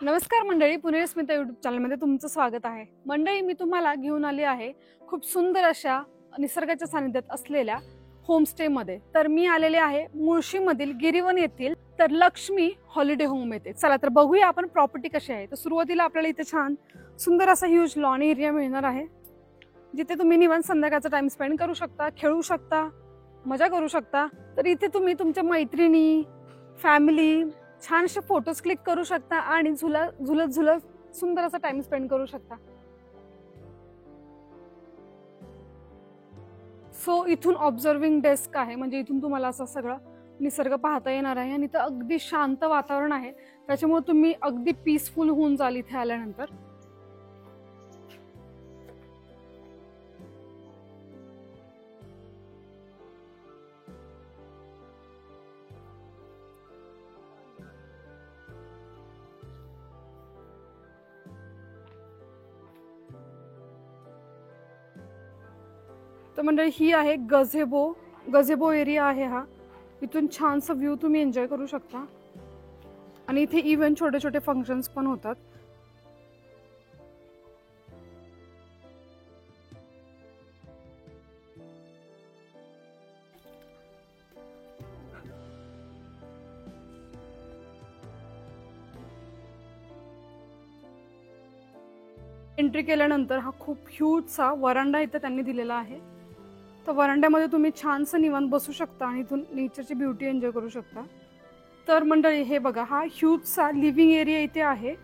नमस्कार मंडळी, पुणे स्मिता यूट्यूब चॅनलमध्ये तुमचं स्वागत आहे. मंडळी, मी तुम्हाला घेऊन आली आहे खूप सुंदर अशा निसर्गाच्या सानिध्यात असलेल्या होमस्टेमध्ये. तर मी आलेले आहे मुळशीमधील गिरीवन येथील तर लक्ष्मी हॉलिडे होम येथे. चला तर बघूया आपण प्रॉपर्टी कशी आहे. तर सुरुवातीला आपल्याला इथे छान सुंदर असा ह्यूज लॉन एरिया मिळणार आहे, जिथे तुम्ही निवांत संध्याकाळचा टाइम स्पेंड करू शकता, खेळू शकता, मजा करू शकता. तर इथे तुम्ही तुमच्या मैत्रिणी, फॅमिली छानसे फोटोज क्लिक करू शकता आणि झुलत झुलत सुंदर असा टाइम स्पेंड करू शकता. सो इथून ऑब्झर्विंग डेस्क आहे, म्हणजे इथून तुम्हाला असं सगळं निसर्ग पाहता येणार आहे. आणि इथं अगदी शांत वातावरण आहे, त्याच्यामुळे तुम्ही अगदी पीसफुल होऊन जाल इथे आल्यानंतर. तर मंडळी, ही आहे गझेबो एरिया आहे हा. इथून छानसा व्ह्यू तुम्ही एन्जॉय करू शकता. आणि इथे इव्हन छोटे छोटे फंक्शन्स पण होतात. एंट्री केल्यानंतर हा खूप ह्यूजचा वरांडा इथे त्यांनी दिलेला आहे. तर वरांड्यामध्ये तुम्ही छानसं निवांत बसू शकता आणि इथून नेचरची ब्युटी एन्जॉय करू शकता. तर मंडळी, हे बघा, हा ह्यूजचा लिव्हिंग एरिया इथे आहे.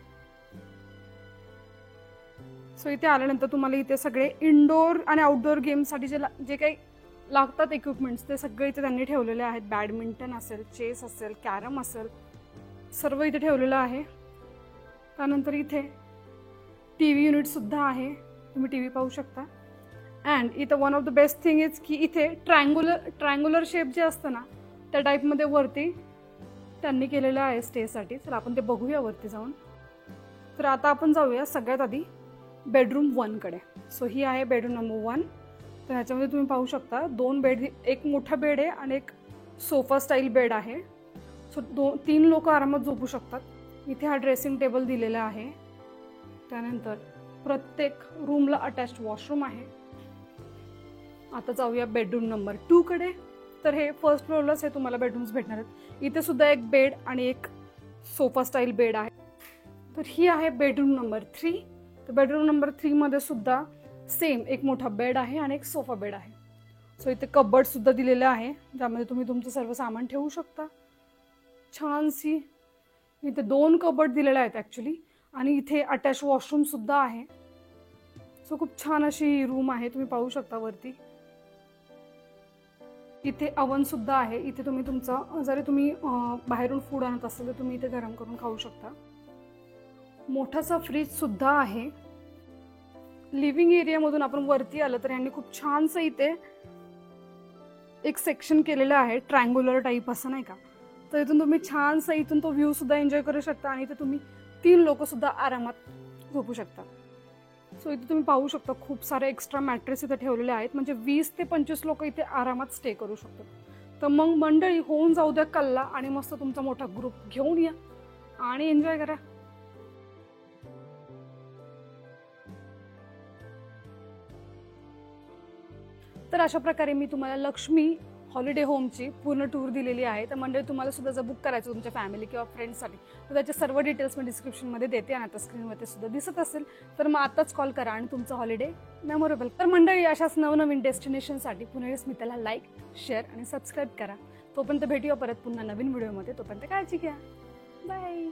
सो इथे आल्यानंतर तुम्हाला इथे सगळे इनडोअर आणि आउटडोअर गेमसाठी जे काही लागतात इक्विपमेंट्स, ते सगळे इथे त्यांनी ठेवलेले आहेत. बॅडमिंटन असेल, चेस असेल, कॅरम असेल, सर्व इथे ठेवलेलं आहे. त्यानंतर इथे टीव्ही युनिट सुद्धा आहे, तुम्ही टीव्ही पाहू शकता. अँड इथं one of the best thing is की इथे ट्रायंग्युलर शेप जे असतं ना, त्या टाईपमध्ये वरती त्यांनी केलेलं आहे स्टेसाठी. चला आपण ते बघूया वरती जाऊन. तर आता आपण जाऊया सगळ्यात आधी बेडरूम 1 कडे. सो ही आहे बेडरूम नंबर 1. तर ह्याच्यामध्ये तुम्ही पाहू शकता 2 बेड, एक मोठा बेड आहे आणि एक सोफा स्टाईल बेड आहे. सो 3 लोक आरामात झोपू शकतात. इथे हा ड्रेसिंग टेबल दिलेला आहे. त्यानंतर प्रत्येक रूमला अटॅच्ड वॉशरूम आहे. आता जाऊया बेडरूम नंबर 2 कडे. तर हे फर्स्ट फ्लोअरलाच हे तुम्हाला बेडरूम्स भेटणार आहेत. इथे सुद्धा एक बेड आणि एक सोफा स्टाईल बेड आहे. तर ही आहे बेडरूम नंबर 3. तर बेडरूम नंबर 3 मध्ये सुद्धा सेम एक मोठा बेड आहे आणि एक सोफा बेड आहे. सो इथे कबर्ड सुद्धा दिलेलं आहे, ज्यामध्ये तुम्ही तुमचं सर्व सामान ठेवू शकता. छानशी इथे 2 कबर्ड दिलेले आहेत ॲक्च्युली. आणि इथे अटॅच वॉशरूम सुद्धा आहे. सो खूप छान अशी रूम आहे, तुम्ही पाहू शकता वरती. इथे अवन सुद्धा आहे. इथे तुम्ही तुमचं जरी तुम्ही बाहेरून फूड आणत असाल तर तुम्ही इथे गरम करून खाऊ शकता. मोठासा फ्रीज सुद्धा आहे. लिव्हिंग एरियामधून आपण वरती आलं तर यांनी खूप छानसं इथे एक सेक्शन केलेलं आहे, ट्रायंग्युलर टाईप असं, नाही का. तर इथून तुम्ही छानसं इथून तो व्ह्यू सुद्धा एन्जॉय करू शकता. आणि इथे तुम्ही 3 लोक सुद्धा आरामात झोपू शकता. सो इथे तुम्ही पाहू शकता खूप सारे एक्स्ट्रा मॅट्रेस इथे ठेवलेले आहेत, म्हणजे 20 ते 25 लोक इथे आरामात स्टे करू शकतात. तर मग मंडळी, होऊन जाऊ द्या कल्ला आणि मस्त तुमचा मोठा ग्रुप घेऊन या आणि एन्जॉय करा. तर अशा प्रकारे मी तुम्हाला लक्ष्मी हॉलिडे होमची पूर्ण टूर दिलेली आहे. तर मंडळी, तुम्हाला सुद्धा जर बुक करायचं तुमच्या फॅमिली किंवा फ्रेंड्ससाठी, तर त्याचे सर्व डिटेल्स मी डिस्क्रिप्शनमध्ये देते आणि आता स्क्रीनवरती सुद्धा दिसत असेल. तर मग आताच कॉल करा आणि तुमचं हॉलिडे मेमोरेबल. तर मंडळी, अशाच नवनवीन डेस्टिनेशनसाठी पुणे स्मिताला लाईक, शेअर आणि सबस्क्राईब करा. तोपर्यंत भेटूया परत पुन्हा नवीन व्हिडिओमध्ये. तोपर्यंत काळजी घ्या. बाय.